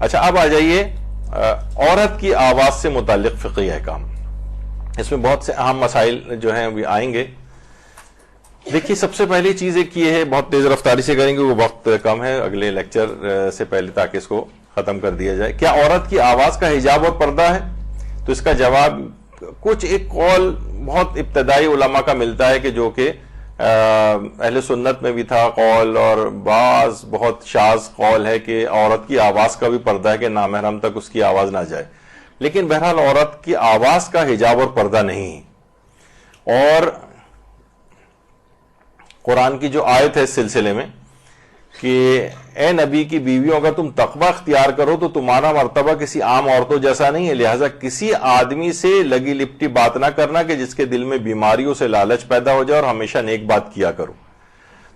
اچھا اب آ جائیے عورت کی آواز سے متعلق فقہی احکام. اس میں بہت سے اہم مسائل جو ہیں وہ آئیں گے. دیکھیے سب سے پہلی چیز ایک یہ ہے, بہت تیز رفتاری سے کریں گے, وہ وقت کم ہے اگلے لیکچر سے پہلے تاکہ اس کو ختم کر دیا جائے. کیا عورت کی آواز کا حجاب اور پردہ ہے؟ تو اس کا جواب کچھ ایک قول بہت ابتدائی علماء کا ملتا ہے کہ جو کہ اہل سنت میں بھی تھا قول, اور بعض بہت شاذ قول ہے کہ عورت کی آواز کا بھی پردہ ہے کہ نامحرم تک اس کی آواز نہ جائے. لیکن بہرحال عورت کی آواز کا حجاب اور پردہ نہیں. اور قرآن کی جو آیت ہے اس سلسلے میں کہ اے نبی کی بیویوں اگر تم تقوی اختیار کرو تو تمہارا مرتبہ کسی عام عورتوں جیسا نہیں ہے, لہٰذا کسی آدمی سے لگی لپٹی بات نہ کرنا کہ جس کے دل میں بیماریوں سے لالچ پیدا ہو جائے, اور ہمیشہ نیک بات کیا کرو.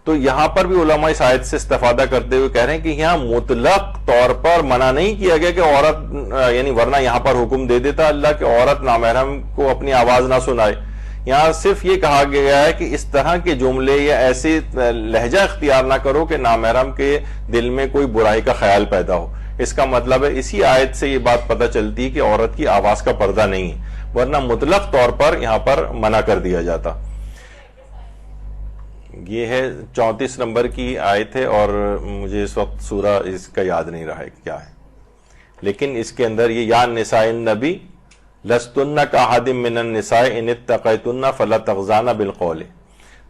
تو یہاں پر بھی علماء اس آیت سے استفادہ کرتے ہوئے کہہ رہے ہیں کہ یہاں مطلق طور پر منع نہیں کیا گیا کہ عورت, یعنی ورنہ یہاں پر حکم دے دیتا اللہ کہ عورت نامحرم کو اپنی آواز نہ سنائے. یہاں صرف یہ کہا گیا ہے کہ اس طرح کے جملے یا ایسے لہجہ اختیار نہ کرو کہ نامحرم کے دل میں کوئی برائی کا خیال پیدا ہو. اس کا مطلب ہے اسی آیت سے یہ بات پتہ چلتی ہے کہ عورت کی آواز کا پردہ نہیں ہے, ورنہ مطلق طور پر یہاں پر منع کر دیا جاتا. یہ ہے 34 نمبر کی آیت ہے, اور مجھے اس وقت سورہ اس کا یاد نہیں رہا ہے کیا ہے, لیکن اس کے اندر یہ یا نساء النبی لستن کاحد من النساء ان اتقیتن فلا تغضان بالقول.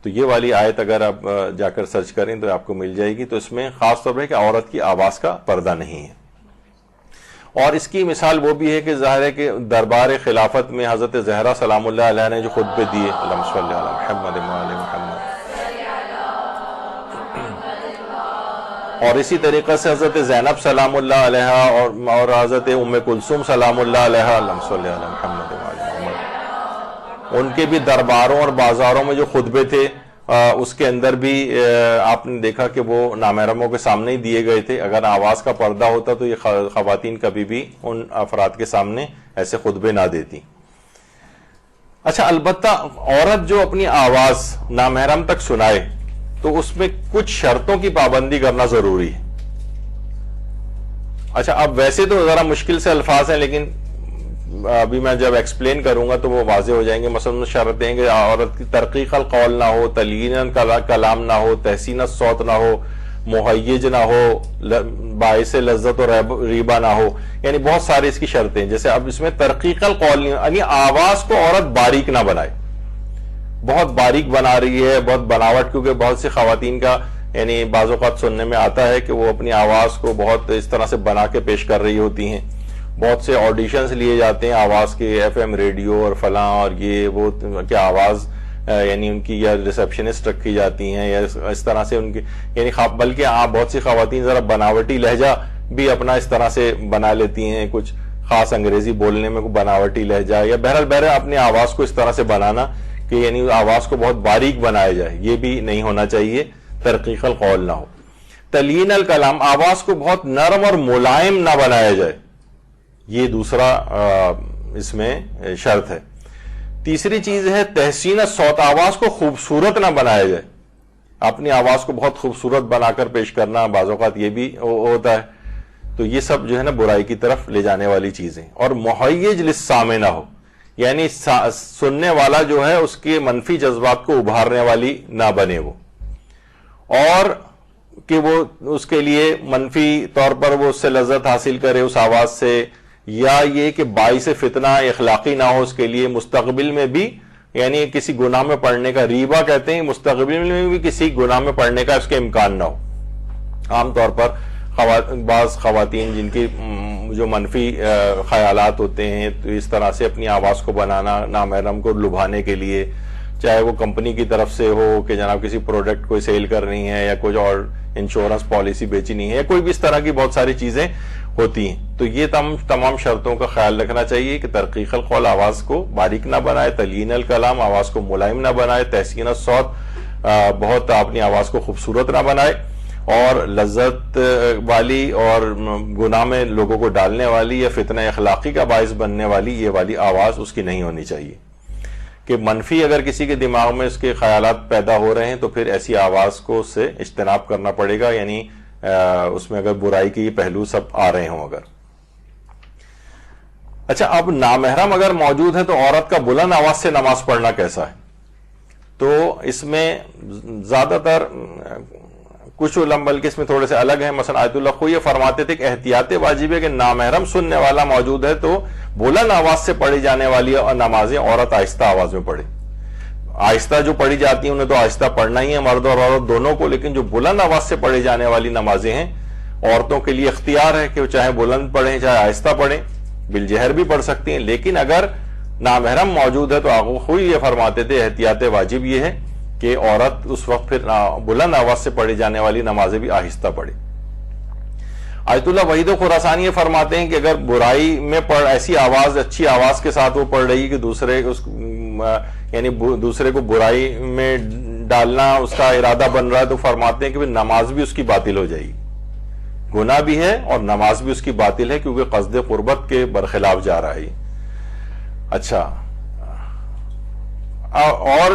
تو یہ والی آیت اگر آپ جا کر سرچ کریں تو آپ کو مل جائے گی. تو اس میں خاص طور پہ کہ عورت کی آواز کا پردہ نہیں ہے. اور اس کی مثال وہ بھی ہے کہ ظاہر ہے کہ دربار خلافت میں حضرت زہرا سلام اللہ علیہ نے جو خطبے دیے, اللہم صلی علی محمد وعلی محمد, اور اسی طریقے سے حضرت زینب سلام اللہ علیہ اور حضرت ام کلثوم سلام اللہ علیہ, اللہم صلی علی محمد وعلی محمد, ان کے بھی درباروں اور بازاروں میں جو خطبے تھے اس کے اندر بھی آپ نے دیکھا کہ وہ نامحرموں کے سامنے ہی دیے گئے تھے. اگر آواز کا پردہ ہوتا تو یہ خواتین کبھی بھی ان افراد کے سامنے ایسے خطبے نہ دیتی. اچھا البتہ عورت جو اپنی آواز نامحرم تک سنائے تو اس میں کچھ شرطوں کی پابندی کرنا ضروری ہے. اچھا اب ویسے تو ذرا مشکل سے الفاظ ہیں, لیکن ابھی میں جب ایکسپلین کروں گا تو وہ واضح ہو جائیں گے. مثلا شرطیں کہ عورت کی ترقیق القول نہ ہو, تلین کلام نہ ہو, تحسین الصوت نہ ہو, مہیج نہ ہو, باعث لذت و ریبہ نہ ہو, یعنی بہت ساری اس کی شرطیں. جیسے اب اس میں ترقیق القول یعنی آواز کو عورت باریک نہ بنائے, بہت باریک بنا رہی ہے, بہت بناوٹ, کیونکہ بہت سی خواتین کا یعنی بعض اوقات سننے میں آتا ہے کہ وہ اپنی آواز کو بہت اس طرح سے بنا کے پیش کر رہی ہوتی ہیں. بہت سے آڈیشنز لیے جاتے ہیں آواز کے, ایف ایم ریڈیو اور فلاں اور یہ وہ, کیا آواز یعنی ان کی یا ریسپشنسٹ رکھی جاتی ہیں یا اس طرح سے ان کی, یعنی بلکہ بہت سی خواتین ذرا بناوٹی لہجہ بھی اپنا اس طرح سے بنا لیتی ہیں, کچھ خاص انگریزی بولنے میں کوئی بناوٹی لہجہ, یا بہرحال اپنی آواز کو اس طرح سے بنانا کہ یعنی آواز کو بہت باریک بنایا جائے, یہ بھی نہیں ہونا چاہیے, ترقیق القول نہ ہو. تلین الکلام, آواز کو بہت نرم اور ملائم نہ بنایا جائے, یہ دوسرا اس میں شرط ہے. تیسری چیز ہے تحسین الصوت, آواز کو خوبصورت نہ بنایا جائے. اپنی آواز کو بہت خوبصورت بنا کر پیش کرنا بعض اوقات یہ بھی ہوتا ہے, تو یہ سب جو ہے نا برائی کی طرف لے جانے والی چیزیں. اور مہیج للسامع نہ ہو, یعنی سننے والا جو ہے اس کے منفی جذبات کو ابھارنے والی نہ بنے وہ, اور کہ وہ اس کے لیے منفی طور پر وہ اس سے لذت حاصل کرے اس آواز سے, یا یہ کہ باعث فتنہ اخلاقی نہ ہو اس کے لیے مستقبل میں بھی, یعنی کسی گناہ میں پڑنے کا, ریبہ کہتے ہیں, مستقبل میں بھی کسی گناہ میں پڑنے کا اس کے امکان نہ ہو. عام طور پر بعض خواتین جن کی جو منفی خیالات ہوتے ہیں تو اس طرح سے اپنی آواز کو بنانا نامحرم کو لبھانے کے لیے, چاہے وہ کمپنی کی طرف سے ہو کہ جناب کسی پروڈکٹ کو سیل کرنی ہے یا کچھ اور انشورنس پالیسی بیچنی ہے یا کوئی بھی اس طرح کی بہت ساری چیزیں ہوتی ہیں, تو یہ تمام شرطوں کا خیال رکھنا چاہیے کہ ترقیق القول, آواز کو باریک نہ بنائے, تلین الکلام, آواز کو ملائم نہ بنائے, تحسین الصوت, بہت اپنی آواز کو خوبصورت نہ بنائے, اور لذت والی اور گناہ میں لوگوں کو ڈالنے والی یا فتنہ اخلاقی کا باعث بننے والی یہ والی آواز اس کی نہیں ہونی چاہیے. کہ منفی اگر کسی کے دماغ میں اس کے خیالات پیدا ہو رہے ہیں تو پھر ایسی آواز کو اس سے اجتناب کرنا پڑے گا, یعنی اس میں اگر برائی کے یہ پہلو سب آ رہے ہوں اگر. اچھا، اب نامحرم اگر موجود ہے تو عورت کا بلند آواز سے نماز پڑھنا کیسا ہے؟ تو اس میں زیادہ تر کچھ علماء بلکہ اس میں تھوڑے سے الگ ہیں. مثلا آیت اللہ خوئی یہ فرماتے تھے کہ احتیاط واجب ہے کہ نامحرم سننے والا موجود ہے تو بلند آواز سے پڑھی جانے والی نمازیں عورت آہستہ آواز میں پڑھے. آہستہ جو پڑھی جاتی ہیں انہیں تو آہستہ پڑھنا ہی ہے مرد اور عورت دونوں کو، لیکن جو بلند آواز سے پڑھی جانے والی نمازیں ہیں عورتوں کے لیے اختیار ہے کہ وہ چاہے بلند پڑھیں چاہے آہستہ پڑھیں، بالجہر بھی پڑھ سکتی ہیں. لیکن اگر نامحرم موجود ہے تو آقا خوئی یہ فرماتے تھے احتیاط واجب یہ ہے کہ عورت اس وقت پھر بلند آواز سے پڑھی جانے والی نمازیں بھی آہستہ پڑھے. آیت اللہ وحید خراسانی یہ فرماتے ہیں کہ اگر برائی میں ایسی آواز اچھی آواز کے ساتھ وہ پڑھ رہی کہ دوسرے کو برائی میں ڈالنا اس کا ارادہ بن رہا ہے تو فرماتے ہیں کہ نماز بھی اس کی باطل ہو جائے گی. گناہ بھی ہے اور نماز بھی اس کی باطل ہے کیونکہ قصد قربت کے برخلاف جا رہا ہے. اچھا، اور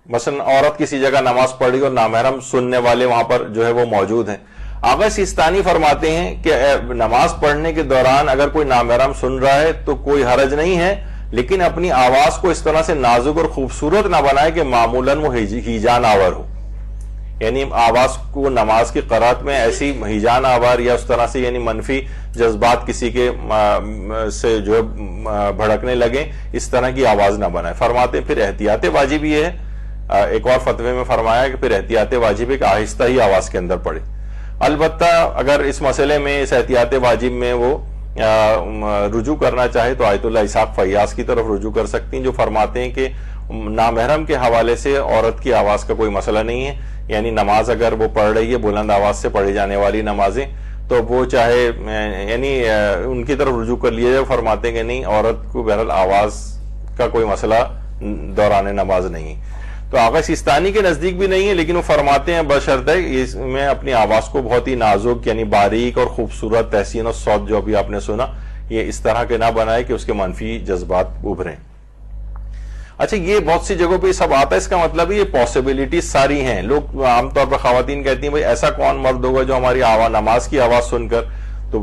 مثلا عورت کسی جگہ نماز پڑھی اور نامحرم سننے والے وہاں پر جو ہے وہ موجود ہیں. آغا سیستانی فرماتے ہیں کہ نماز پڑھنے کے دوران اگر کوئی نامحرم سن رہا ہے تو کوئی حرج نہیں ہے، لیکن اپنی آواز کو اس طرح سے نازک اور خوبصورت نہ بنائے کہ معمولاً وہ ہیجان آور ہو. یعنی آواز کو نماز کی قرات میں ایسی ہیجان آور یا اس طرح سے یعنی منفی جذبات کسی کے سے جو بھڑکنے لگیں اس طرح کی آواز نہ بنائے. فرماتے ہیں پھر احتیاط واجب یہ ہے. ایک اور فتوے میں فرمایا کہ پھر احتیاط واجب ہے کہ آہستہ ہی آواز کے اندر پڑے. البتہ اگر اس مسئلے میں اس احتیاط واجب میں وہ رجوع کرنا چاہے تو آیت اللہ اسحاق فیاض کی طرف رجوع کر سکتی ہیں جو فرماتے ہیں کہ نامحرم کے حوالے سے عورت کی آواز کا کوئی مسئلہ نہیں ہے. یعنی نماز اگر وہ پڑھ رہی ہے بلند آواز سے پڑھی جانے والی نمازیں تو وہ چاہے یعنی ان کی طرف رجوع کر لیا جائے. فرماتے ہیں کہ نہیں، عورت کو بہرحال آواز کا کوئی مسئلہ دوران نماز نہیں. تو آغا سیستانی کے نزدیک بھی نہیں ہے، لیکن وہ فرماتے ہیں بشرطے اس میں اپنی آواز کو بہت ہی نازک یعنی باریک اور خوبصورت تحسین الصوت جو ابھی آپ نے سنا یہ اس طرح کے نہ بنائے کہ اس کے منفی جذبات ابھریں. اچھا، یہ بہت سی جگہوں پہ یہ سب آتا ہے، اس کا مطلب یہ پاسبلٹیز ساری ہیں. لوگ عام طور پر خواتین کہتی ہیں بھائی ایسا کون مرد ہوگا جو ہماری نماز کی آواز سن کر، تو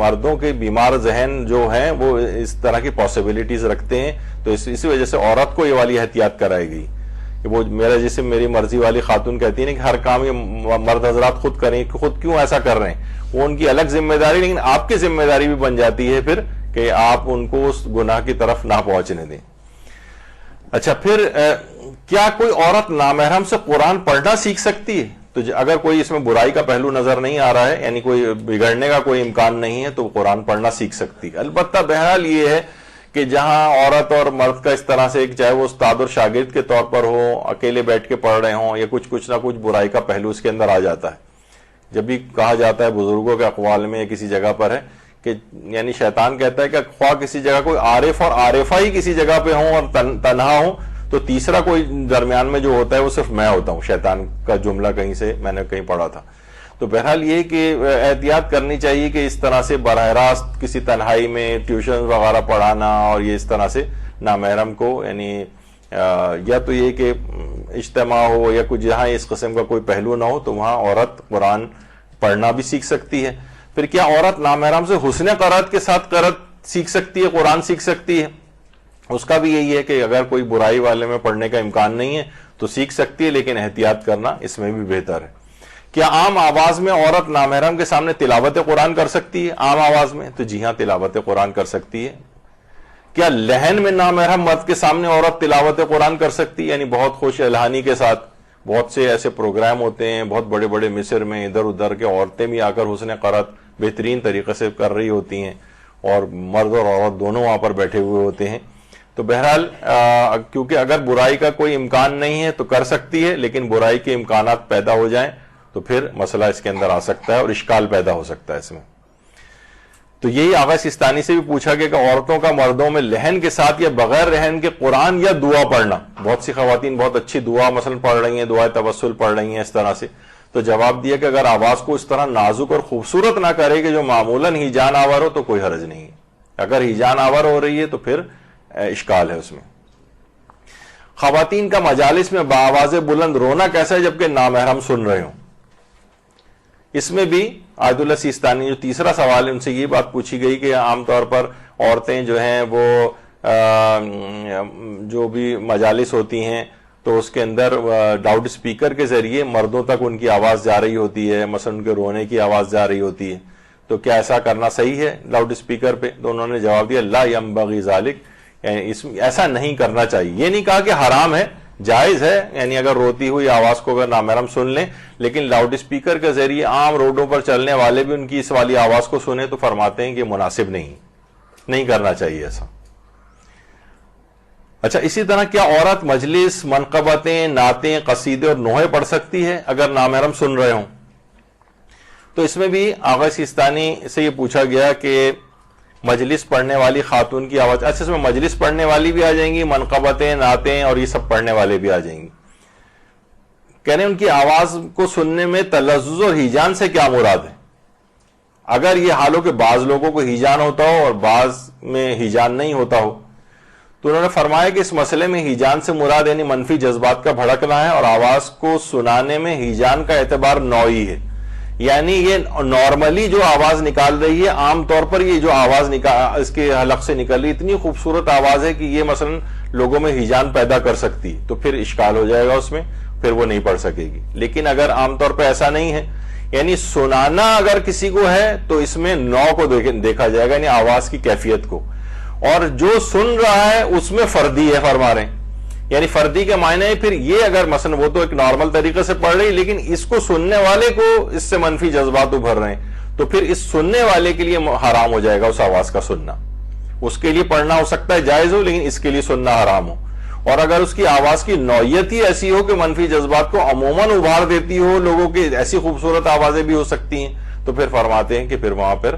مردوں کے بیمار ذہن جو ہیں وہ اس طرح کی پاسبلٹیز رکھتے ہیں. تو اسی وجہ سے عورت کو یہ والی احتیاط کرائی گئی کہ وہ میرا جسم میری مرضی والی خاتون کہتی ہیں کہ ہر کام یہ مرد حضرات خود کریں. خود کیوں ایسا کر رہے ہیں؟ وہ ان کی الگ ذمہ داری، لیکن آپ کی ذمہ داری بھی بن جاتی ہے پھر کہ آپ ان کو اس گناہ کی طرف نہ پہنچنے دیں. اچھا، پھر کیا کوئی عورت نامحرم سے قرآن پڑھنا سیکھ سکتی ہے؟ تو اگر کوئی اس میں برائی کا پہلو نظر نہیں آ رہا ہے یعنی کوئی بگڑنے کا کوئی امکان نہیں ہے تو وہ قرآن پڑھنا سیکھ سکتی ہے. البتہ بہرحال یہ ہے کہ جہاں عورت اور مرد کا اس طرح سے چاہے وہ استاد اور شاگرد کے طور پر ہو، اکیلے بیٹھ کے پڑھ رہے ہوں یا کچھ نہ کچھ برائی کا پہلو اس کے اندر آ جاتا ہے. جب بھی کہا جاتا ہے بزرگوں کے اقوال میں کسی جگہ پر ہے کہ یعنی شیطان کہتا ہے کہ خواہ کسی جگہ کوئی عارف اور عارفہ ہی کسی جگہ پہ ہوں اور تنہا ہوں تو تیسرا کوئی درمیان میں جو ہوتا ہے وہ صرف میں ہوتا ہوں. شیطان کا جملہ کہیں سے میں نے کہیں پڑھا تھا. تو بہرحال یہ کہ احتیاط کرنی چاہیے کہ اس طرح سے براہ راست کسی تنہائی میں ٹیوشن وغیرہ پڑھانا اور یہ اس طرح سے نامحرم کو یعنی یا تو یہ کہ اجتماع ہو یا کچھ جہاں اس قسم کا کوئی پہلو نہ ہو تو وہاں عورت قرآن پڑھنا بھی سیکھ سکتی ہے. پھر کیا عورت نامحرم سے حسن قرات کے ساتھ قرات سیکھ سکتی ہے، قرآن سیکھ سکتی ہے؟ اس کا بھی یہی ہے کہ اگر کوئی برائی والے میں پڑھنے کا امکان نہیں ہے تو سیکھ سکتی ہے، لیکن احتیاط کرنا اس میں بھی بہتر ہے. کیا عام آواز میں عورت نامحرم کے سامنے تلاوت قرآن کر سکتی ہے؟ عام آواز میں تو جی ہاں، تلاوت قرآن کر سکتی ہے. کیا لہن میں نامحرم مرد کے سامنے عورت تلاوت قرآن کر سکتی ہے؟ یعنی بہت خوش الہانی کے ساتھ بہت سے ایسے پروگرام ہوتے ہیں بہت بڑے بڑے مصر میں، ادھر ادھر کے عورتیں بھی آ کر حسن قرات بہترین طریقے سے کر رہی ہوتی ہیں اور مرد اور عورت دونوں وہاں پر بیٹھے ہوئے ہوتے ہیں. تو بہرحال کیونکہ اگر برائی کا کوئی امکان نہیں ہے تو کر سکتی ہے، لیکن برائی کے امکانات پیدا ہو جائیں تو پھر مسئلہ اس کے اندر آ سکتا ہے اور اشکال پیدا ہو سکتا ہے اس میں. تو یہی آغا سیستانی سے بھی پوچھا گیا کہ عورتوں کا مردوں میں لہن کے ساتھ یا بغیر لہن کے قرآن یا دعا پڑھنا. بہت سی خواتین بہت اچھی دعا مثلا پڑھ رہی ہیں، دعائے توسل پڑھ رہی ہیں اس طرح سے. تو جواب دیا کہ اگر آواز کو اس طرح نازک اور خوبصورت نہ کرے کہ جو معمولاً ہی جان آور ہو تو کوئی حرج نہیں ہے. اگر ہی جان آور ہو رہی ہے تو پھر اشکال ہے اس میں. خواتین کا مجالس میں بآواز بلند رونا کیسا ہے جبکہ نامحرم سن رہے ہوں؟ اس میں بھی آیت اللہ سیستانی جو تیسرا سوال ہے ان سے یہ بات پوچھی گئی کہ عام طور پر عورتیں جو ہیں وہ جو بھی مجالس ہوتی ہیں تو اس کے اندر لاؤڈ اسپیکر کے ذریعے مردوں تک ان کی آواز جا رہی ہوتی ہے، مثلا ان کے رونے کی آواز جا رہی ہوتی ہے، تو کیا ایسا کرنا صحیح ہے لاؤڈ اسپیکر پہ؟ تو انہوں نے جواب دیا لا ینبغی ذالک، یعنی ایسا نہیں کرنا چاہیے. یہ نہیں کہا کہ حرام ہے، جائز ہے، یعنی اگر روتی ہوئی آواز کو اگر نامحرم سن لیں، لیکن لاؤڈ اسپیکر کے ذریعے عام روڈوں پر چلنے والے بھی ان کی اس والی آواز کو سنیں تو فرماتے ہیں کہ مناسب نہیں کرنا چاہیے ایسا. اچھا، اسی طرح کیا عورت مجلس، منقبتیں، نعتیں، قصیدے اور نوحے پڑھ سکتی ہے اگر نامحرم سن رہے ہوں؟ تو اس میں بھی آغا سیستانی سے یہ پوچھا گیا کہ مجلس پڑھنے والی خاتون کی آواز، اچھا اس میں مجلس پڑھنے والی بھی آ جائیں گی، منقبتیں، نعتیں اور یہ سب پڑھنے والے بھی آ جائیں گی. کہہ رہے ہیں ان کی آواز کو سننے میں تلذذ اور ہیجان سے کیا مراد ہے؟ اگر یہ حال ہو کہ بعض لوگوں کو ہیجان ہوتا ہو اور بعض میں ہیجان نہیں ہوتا ہو، تو انہوں نے فرمایا کہ اس مسئلے میں ہیجان سے مراد یعنی منفی جذبات کا بھڑکنا ہے، اور آواز کو سنانے میں ہیجان کا اعتبار نوعی ہے، یعنی یہ نارملی جو آواز نکال رہی ہے، عام طور پر یہ جو آواز اس کے حلق سے نکل رہی اتنی خوبصورت آواز ہے کہ یہ مثلا لوگوں میں ہیجان پیدا کر سکتی ہے، تو پھر اشکال ہو جائے گا اس میں، پھر وہ نہیں پڑھ سکے گی. لیکن اگر عام طور پہ ایسا نہیں ہے، یعنی سنانا اگر کسی کو ہے تو اس میں نو کو دیکھا جائے گا، یعنی آواز کی کیفیت کو، اور جو سن رہا ہے اس میں فردی ہے فرما رہے ہیں. یعنی فردی کے معنی ہے پھر یہ اگر مثلا وہ تو ایک نارمل طریقے سے پڑھ رہی لیکن اس کو سننے والے کو اس سے منفی جذبات ابھر رہے ہیں، تو پھر اس سننے والے کے لیے حرام ہو جائے گا اس آواز کا سننا. اس کے لیے پڑھنا ہو سکتا ہے جائز ہو، لیکن اس کے لیے سننا حرام ہو. اور اگر اس کی آواز کی نوعیت ہی ایسی ہو کہ منفی جذبات کو عموماً ابھار دیتی ہو، لوگوں کی ایسی خوبصورت آوازیں بھی ہو سکتی ہیں، تو پھر فرماتے ہیں کہ پھر وہاں پر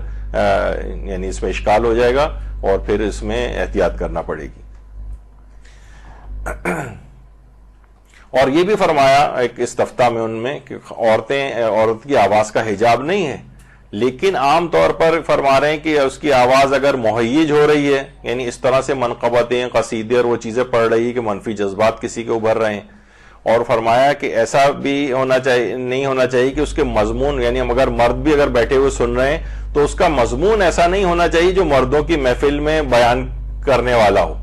یعنی اس میں اشکال ہو جائے گا اور پھر اس میں احتیاط کرنا پڑے گی. اور یہ بھی فرمایا ایک استفتاء میں ان میں کہ عورت کی آواز کا حجاب نہیں ہے، لیکن عام طور پر فرما رہے ہیں کہ اس کی آواز اگر مہیج ہو رہی ہے، یعنی اس طرح سے منقبتیں، قصیدے اور وہ چیزیں پڑھ رہی ہے کہ منفی جذبات کسی کے ابھر رہے ہیں. اور فرمایا کہ ایسا بھی نہیں ہونا چاہیے کہ اس کے مضمون، یعنی اگر مرد بھی اگر بیٹھے ہوئے سن رہے ہیں تو اس کا مضمون ایسا نہیں ہونا چاہیے جو مردوں کی محفل میں بیان کرنے والا ہو،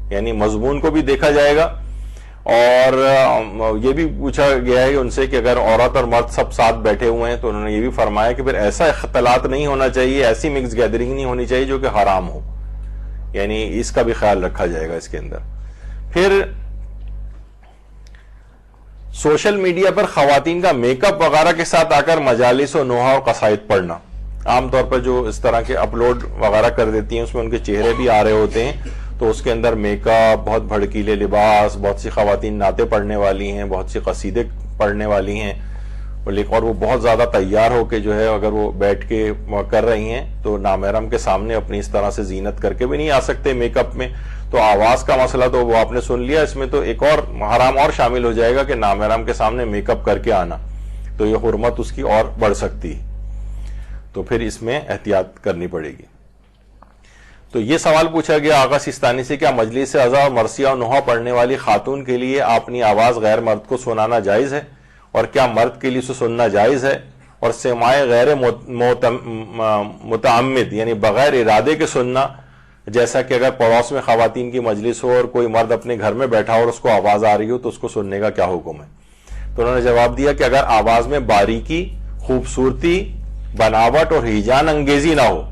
یعنی مضمون کو بھی دیکھا جائے گا. اور یہ بھی پوچھا گیا ہے ان سے کہ اگر عورت اور مرد سب ساتھ بیٹھے ہوئے ہیں تو انہوں نے یہ بھی فرمایا کہ پھر ایسا اختلاط نہیں ہونا چاہیے، ایسی مکس گیدرنگ نہیں ہونی چاہیے جو کہ حرام ہو، یعنی اس کا بھی خیال رکھا جائے گا اس کے اندر. پھر سوشل میڈیا پر خواتین کا میک اپ وغیرہ کے ساتھ آ کر مجالس و نوحہ اور قصائد پڑھنا، عام طور پر جو اس طرح کے اپلوڈ وغیرہ کر دیتی ہیں اس میں ان کے چہرے بھی آ رہے ہوتے ہیں، تو اس کے اندر میک اپ، بہت بھڑکیلے لباس، بہت سی خواتین نعتیں پڑھنے والی ہیں، بہت سی قصیدے پڑھنے والی ہیں، اور وہ بہت زیادہ تیار ہو کے جو ہے اگر وہ بیٹھ کے کر رہی ہیں تو نامحرم کے سامنے اپنی اس طرح سے زینت کر کے بھی نہیں آ سکتے میک اپ میں. تو آواز کا مسئلہ تو وہ آپ نے سن لیا، اس میں تو ایک اور حرام اور شامل ہو جائے گا کہ نامحرم کے سامنے میک اپ کر کے آنا، تو یہ حرمت اس کی اور بڑھ سکتی ہے، تو پھر اس میں احتیاط کرنی پڑے گی. تو یہ سوال پوچھا گیا آغا سیستانی سے، کیا مجلس اعضاء اور مرثیہ اور نوحہ پڑھنے والی خاتون کے لیے اپنی آواز غیر مرد کو سنانا جائز ہے، اور کیا مرد کے لیے اسے سننا جائز ہے؟ اور سماع غیر متعمد یعنی بغیر ارادے کے سننا، جیسا کہ اگر پڑوس میں خواتین کی مجلس ہو اور کوئی مرد اپنے گھر میں بیٹھا ہو اور اس کو آواز آ رہی ہو تو اس کو سننے کا کیا حکم ہے؟ تو انہوں نے جواب دیا کہ اگر آواز میں باریکی، خوبصورتی، بناوٹ اور ہیجان انگیزی نہ ہو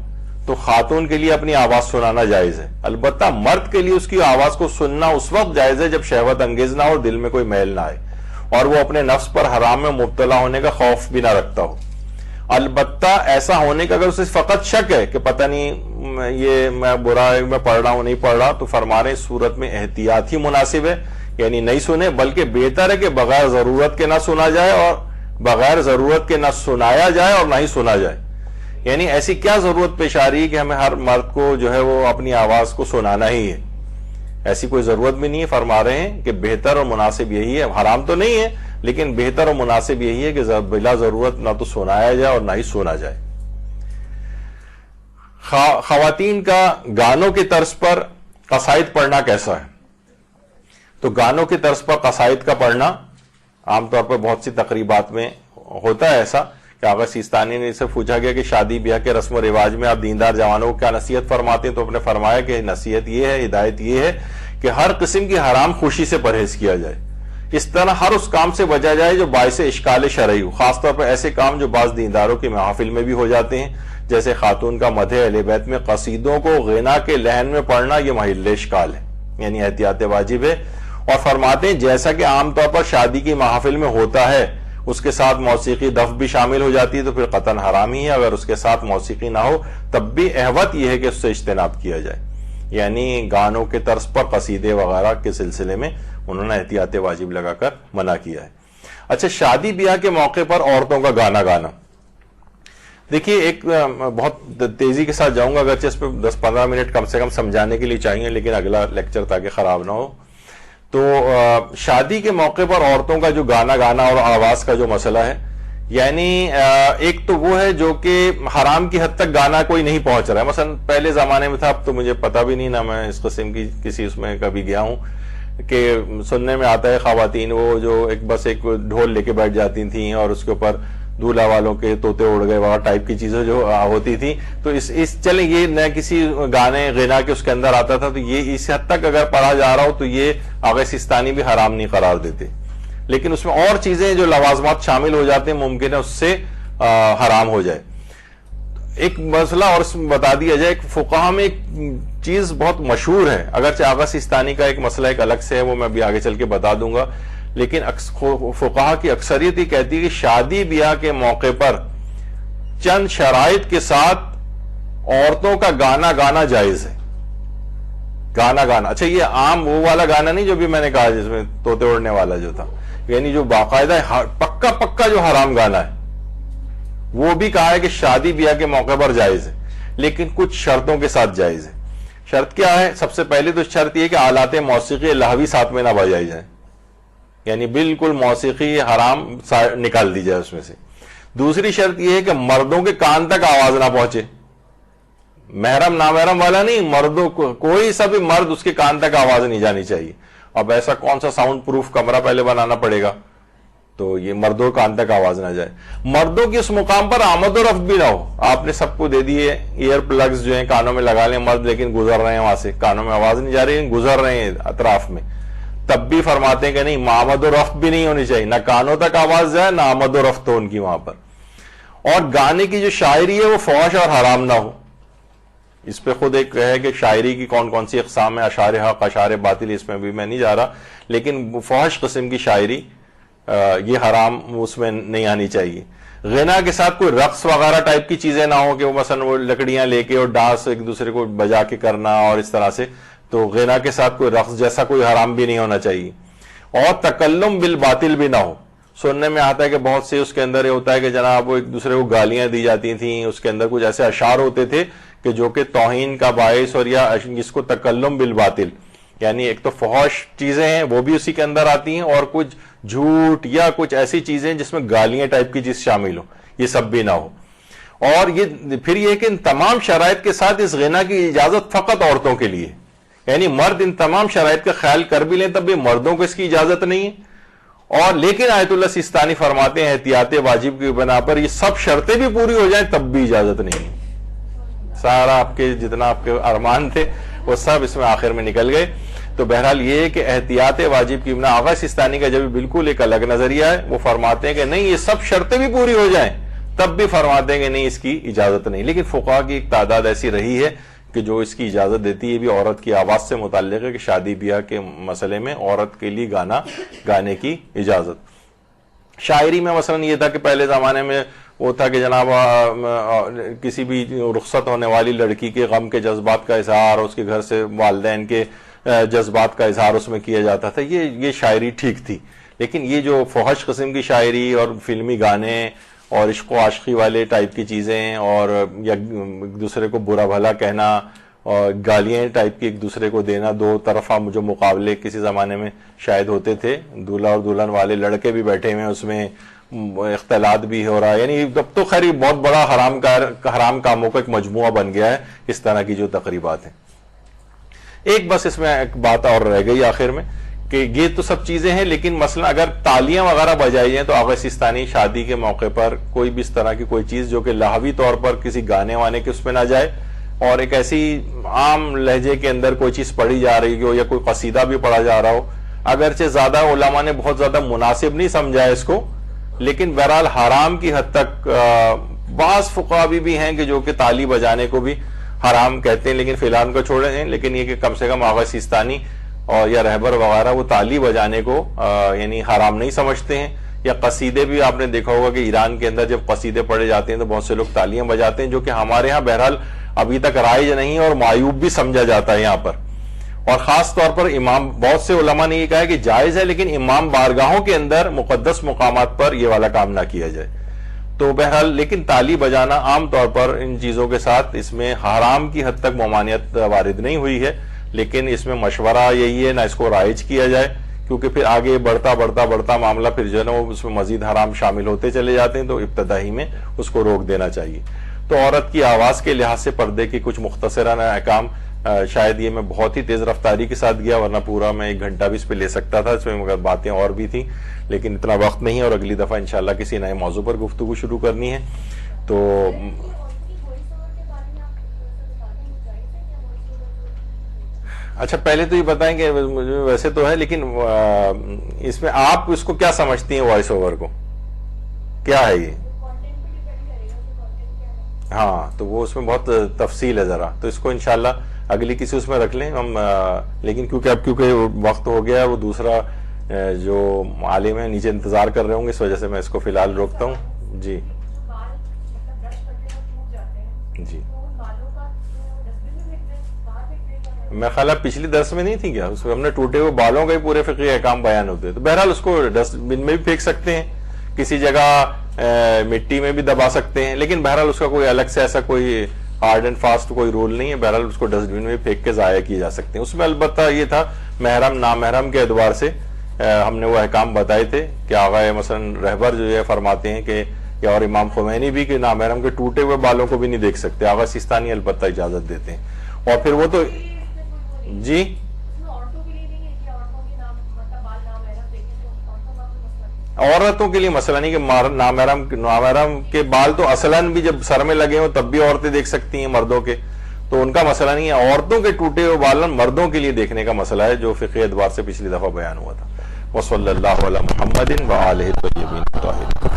تو خاتون کے لیے اپنی آواز سنانا جائز ہے. البتہ مرد کے لیے اس کی آواز کو سننا اس وقت جائز ہے جب شہوت انگیز نہ ہو، دل میں کوئی میل نہ آئے اور وہ اپنے نفس پر حرام میں مبتلا ہونے کا خوف بھی نہ رکھتا ہو. البتہ ایسا ہونے کا اگر اسے فقط شک ہے کہ پتہ نہیں یہ میں برا میں پڑھ رہا ہوں نہیں پڑھ رہا، تو فرما رہے صورت میں احتیاط ہی مناسب ہے، یعنی نہیں سنے، بلکہ بہتر ہے کہ بغیر ضرورت کے نہ سنا جائے اور بغیر ضرورت کے نہ سنایا جائے اور نہ ہی سنا جائے. یعنی ایسی کیا ضرورت پیش آ رہی ہے کہ ہمیں ہر مرد کو جو ہے وہ اپنی آواز کو سنانا ہی ہے؟ ایسی کوئی ضرورت بھی نہیں ہے. فرما رہے ہیں کہ بہتر اور مناسب یہی ہے، حرام تو نہیں ہے لیکن بہتر اور مناسب یہی ہے کہ بلا ضرورت نہ تو سنایا جائے اور نہ ہی سنا جائے. خواتین کا گانوں کی طرز پر قصائد پڑھنا کیسا ہے؟ تو گانوں کی طرز پر قصائد کا پڑھنا عام طور پر بہت سی تقریبات میں ہوتا ہے ایسا کہ آغا سیستانی نے اسے پوچھا گیا کہ شادی بیاہ کے رسم و رواج میں آپ دیندار جوانوں کو کیا نصیحت فرماتے ہیں، تو آپ نے فرمایا کہ نصیحت یہ ہے، ہدایت یہ ہے کہ ہر قسم کی حرام خوشی سے پرہیز کیا جائے، اس طرح ہر اس کام سے بچا جائے جو باعث اشکال شرعی ہو، خاص طور پر ایسے کام جو بعض دینداروں کی محافل میں بھی ہو جاتے ہیں، جیسے خاتون کا مدح اہل بیت میں قصیدوں کو غنا کے لحن میں پڑھنا، یہ محل اشکال ہے، یعنی احتیاط واجب ہے۔ اور فرماتے ہیں جیسا کہ عام طور پر شادی کی محافل میں ہوتا ہے، اس کے ساتھ موسیقی دف بھی شامل ہو جاتی ہے تو پھر قطعاً حرام ہی ہے، اگر اس کے ساتھ موسیقی نہ ہو تب بھی احوط یہ ہے کہ اس سے اجتناب کیا جائے، یعنی گانوں کے طرز پر قصیدے وغیرہ کے سلسلے میں انہوں نے احتیاط واجب لگا کر منع کیا ہے۔ اچھا، شادی بیاہ کے موقع پر عورتوں کا گانا گانا، دیکھیے ایک بہت تیزی کے ساتھ جاؤں گا، اگرچہ اس پہ 10-15 منٹ کم سے کم سمجھانے کے لیے چاہیے، لیکن اگلا لیکچر تاکہ خراب نہ ہو۔ تو شادی کے موقع پر عورتوں کا جو گانا گانا اور آواز کا جو مسئلہ ہے، یعنی ایک تو وہ ہے جو کہ حرام کی حد تک گانا کوئی نہیں پہنچ رہا ہے، مثلا پہلے زمانے میں تھا، اب تو مجھے پتہ بھی نہیں، نہ میں اس قسم کی کسی اس میں کبھی گیا ہوں، کہ سننے میں آتا ہے خواتین وہ جو بس ایک ڈھول لے کے بیٹھ جاتی تھیں اور اس کے اوپر دولہا والوں کے طوطے اڑ گئے وغیرہ ٹائپ کی چیزیں جو ہوتی تھی، تو اس چلیں یہ نہ کسی گانے غنا کے اس کے اندر آتا تھا، تو یہ اس حد تک اگر پڑھا جا رہا ہو تو یہ آغا سیستانی بھی حرام نہیں قرار دیتے، لیکن اس میں اور چیزیں جو لوازمات شامل ہو جاتے ہیں ممکن ہے اس سے حرام ہو جائے۔ ایک مسئلہ اور بتا دیا جائے، فقہا میں ایک چیز بہت مشہور ہے، اگرچہ آغا سیستانی کا ایک مسئلہ ایک الگ سے ہے، وہ میں بھی آگے چل کے بتا دوں گا، لیکن فقہا کی اکثریت یہ کہتی ہے کہ شادی بیاہ کے موقع پر چند شرائط کے ساتھ عورتوں کا گانا گانا جائز ہے۔ گانا گانا، اچھا یہ عام وہ والا گانا نہیں جو بھی میں نے کہا جس میں طوطے اڑنے والا جو تھا، یعنی جو باقاعدہ پکا جو حرام گانا ہے، وہ بھی کہا ہے کہ شادی بیاہ کے موقع پر جائز ہے، لیکن کچھ شرطوں کے ساتھ جائز ہے۔ شرط کیا ہے؟ سب سے پہلے تو شرط یہ کہ آلات موسیقی لہوی ساتھ میں نہ بجائی جائیں، یعنی بالکل موسیقی حرام نکال دی جائے اس میں سے۔ دوسری شرط یہ ہے کہ مردوں کے کان تک آواز نہ پہنچے، محرم نامحرم والا نہیں، مردوں کو کوئی سا بھی مرد اس کے کان تک آواز نہیں جانی چاہیے۔ اب ایسا کون سا ساؤنڈ پروف کمرہ پہلے بنانا پڑے گا تو یہ مردوں کان تک آواز نہ جائے۔ مردوں کی اس مقام پر آمد و رفت بھی نہ ہو، آپ نے سب کو دے دیے ایئر پلگز جو ہیں کانوں میں لگا لیں مرد، لیکن گزر رہے ہیں وہاں سے، کانوں میں آواز نہیں جا رہی ہے، گزر رہے ہیں اطراف میں، تب بھی فرماتے ہیں کہ نہیں، آمد و رفت بھی نہیں ہونی چاہیے، نہ کانوں تک آواز جائے نہ آمد و رفت ہو ان کی وہاں پر۔ اور گانے کی جو شاعری ہے وہ فحش اور حرام نہ ہو، اس پہ خود ایک ہے کہ شاعری کی کون کون سی اقسام ہے، اشعار حق اشعار باطل، اس میں بھی میں نہیں جا رہا، لیکن فحش قسم کی شاعری یہ حرام اس میں نہیں آنی چاہیے۔ غنا کے ساتھ کوئی رقص وغیرہ ٹائپ کی چیزیں نہ ہو کہ وہ مثلا وہ لکڑیاں لے کے اور ڈانس ایک دوسرے کو بجا کے کرنا اور اس طرح سے، تو غنا کے ساتھ کوئی رقص جیسا کوئی حرام بھی نہیں ہونا چاہیے۔ اور تکلم بالباطل بھی نہ ہو، سننے میں آتا ہے کہ بہت سے اس کے اندر یہ ہوتا ہے کہ جناب وہ ایک دوسرے کو گالیاں دی جاتی تھیں، اس کے اندر کچھ ایسے اشعار ہوتے تھے کہ جو کہ توہین کا باعث اور یا اس کو تکلم بالباطل، یعنی ایک تو فحش چیزیں ہیں وہ بھی اسی کے اندر آتی ہیں، اور کچھ جھوٹ یا کچھ ایسی چیزیں جس میں گالیاں ٹائپ کی چیز شامل ہو، یہ سب بھی نہ ہو۔ اور یہ پھر یہ کہ ان تمام شرائط کے ساتھ اس غنا کی اجازت فقط عورتوں کے لیے، یعنی مرد ان تمام شرائط کا خیال کر بھی لیں تب بھی مردوں کو اس کی اجازت نہیں ہے۔ اور لیکن آیت اللہ سیستانی فرماتے ہیں احتیاط واجب کی بنا پر یہ سب شرطیں بھی پوری ہو جائیں تب بھی اجازت نہیں ہے، سارا آپ کے جتنا آپ کے ارمان تھے وہ سب اس میں آخر میں نکل گئے۔ تو بہرحال یہ ہے کہ احتیاط واجب کی بنا، آغا سیستانی کا جب بالکل ایک الگ نظریہ ہے، وہ فرماتے ہیں کہ نہیں یہ سب شرطیں بھی پوری ہو جائیں تب بھی فرماتے ہیں کہ نہیں اس کی اجازت نہیں، لیکن فقہا کی ایک تعداد ایسی رہی ہے کہ جو اس کی اجازت دیتی ہے، بھی عورت کی آواز سے متعلق ہے کہ شادی بیاہ کے مسئلے میں عورت کے لیے گانا گانے کی اجازت۔ شاعری میں مثلا یہ تھا کہ پہلے زمانے میں وہ تھا کہ جناب کسی بھی رخصت ہونے والی لڑکی کے غم کے جذبات کا اظہار، اس کے گھر سے والدین کے جذبات کا اظہار اس میں کیا جاتا تھا، یہ شاعری ٹھیک تھی۔ لیکن یہ جو فحش قسم کی شاعری اور فلمی گانے اور عشق و عاشقی والے ٹائپ کی چیزیں اور یا ایک دوسرے کو برا بھلا کہنا اور گالیاں ٹائپ کی ایک دوسرے کو دینا، دو طرفہ جو مقابلے کسی زمانے میں شاید ہوتے تھے، دولہا اور دلہن والے لڑکے بھی بیٹھے ہوئے ہیں، اس میں اختلاط بھی ہو رہا ہے، یعنی اب تو خیر بہت بڑا حرام کاموں کا ایک مجموعہ بن گیا ہے اس طرح کی جو تقریبات ہیں۔ ایک بس اس میں ایک بات اور رہ گئی آخر میں کہ یہ تو سب چیزیں ہیں، لیکن مثلا اگر تالیاں وغیرہ بجائی جائیں تو آغا سیستانی شادی کے موقع پر کوئی بھی اس طرح کی کوئی چیز جو کہ لہوی طور پر کسی گانے وانے کے اس میں نہ جائے، اور ایک ایسی عام لہجے کے اندر کوئی چیز پڑھی جا رہی ہو یا کوئی قصیدہ بھی پڑھا جا رہا ہو، اگرچہ زیادہ علماء نے بہت زیادہ مناسب نہیں سمجھا ہے اس کو، لیکن بہرحال حرام کی حد تک بعض فقہا بھی ہیں کہ جو کہ تالی بجانے کو بھی حرام کہتے ہیں، لیکن فی الحال کو چھوڑے ہیں، لیکن یہ کہ کم سے کم آغا سیستانی اور یا رہبر وغیرہ وہ تالی بجانے کو یعنی حرام نہیں سمجھتے ہیں۔ یا قصیدے بھی آپ نے دیکھا ہوگا کہ ایران کے اندر جب قصیدے پڑھے جاتے ہیں تو بہت سے لوگ تالیاں بجاتے ہیں، جو کہ ہمارے ہاں بہرحال ابھی تک رائج نہیں اور معیوب بھی سمجھا جاتا ہے یہاں پر، اور خاص طور پر امام، بہت سے علماء نے یہ کہا ہے کہ جائز ہے لیکن امام بارگاہوں کے اندر مقدس مقامات پر یہ والا کام نہ کیا جائے۔ تو بہرحال لیکن تالی بجانا عام طور پر ان چیزوں کے ساتھ اس میں حرام کی حد تک ممانعت وارد نہیں ہوئی ہے، لیکن اس میں مشورہ یہی ہے نہ اس کو رائج کیا جائے، کیونکہ پھر آگے بڑھتا معاملہ پھر جو ہے نا وہ اس میں مزید حرام شامل ہوتے چلے جاتے ہیں، تو ابتدائی میں اس کو روک دینا چاہیے۔ تو عورت کی آواز کے لحاظ سے پردے کی کچھ مختصرانہ احکام، شاید یہ میں بہت ہی تیز رفتاری کے ساتھ گیا، ورنہ پورا میں 1 گھنٹہ بھی اس پہ لے سکتا تھا، اس میں مگر باتیں اور بھی تھیں، لیکن اتنا وقت نہیں ہے، اور اگلی دفعہ انشاءاللہ کسی نئے موضوع پر گفتگو شروع کرنی ہے۔ تو اچھا پہلے تو یہ بتائیں کہ ویسے تو ہے، لیکن اس میں آپ اس کو کیا سمجھتی ہیں وائس اوور کو، کیا ہے یہ؟ ہاں تو وہ اس میں بہت تفصیل ہے ذرا، تو اس کو انشاءاللہ اگلی کسی اس میں رکھ لیں ہم، لیکن کیونکہ وقت ہو گیا ہے، وہ دوسرا جو عالم ہے نیچے انتظار کر رہے ہوں گے، اس وجہ سے میں اس کو فی الحال روکتا ہوں۔ جی جی میں خیال پچھلی درس میں نہیں تھی کیا، اس میں ہم نے ٹوٹے ہوئے بالوں کا ہی پورے فقہی احکام بیان ہوتے، تو بہرحال اس کو ڈسٹ بن میں بھی پھینک سکتے ہیں، کسی جگہ مٹی میں بھی دبا سکتے ہیں، لیکن بہرحال اس کا کوئی الگ سے ایسا کوئی ہارڈ اینڈ فاسٹ کوئی رول نہیں ہے، بہرحال اس کو ڈسٹ بن میں پھینک کے ضائع کیے جا سکتے ہیں۔ اس میں البتہ یہ تھا محرم نامحرم کے اعتبار سے ہم نے وہ احکام بتائے تھے کہ آغا مثلا رہبر جو ہے فرماتے ہیں کہ، یا اور امام خمینی بھی، کہ نامحرم کے ٹوٹے ہوئے بالوں کو بھی نہیں دیکھ سکتے، آغا سیستانی البتہ اجازت دیتے ہیں، اور پھر وہ تو جی عورتوں کے لیے مسئلہ نہیں کہ نامحرم کے بال تو اصلاً بھی جب سر میں لگے ہوں تب بھی عورتیں دیکھ سکتی ہیں مردوں کے، تو ان کا مسئلہ نہیں ہے، عورتوں کے ٹوٹے ہوئے بال مردوں کے لیے دیکھنے کا مسئلہ ہے، جو فقہی اعتبار سے پچھلی دفعہ بیان ہوا تھا۔ وصلی اللہ علی محمد وآلہ الطیبین الطاہرین۔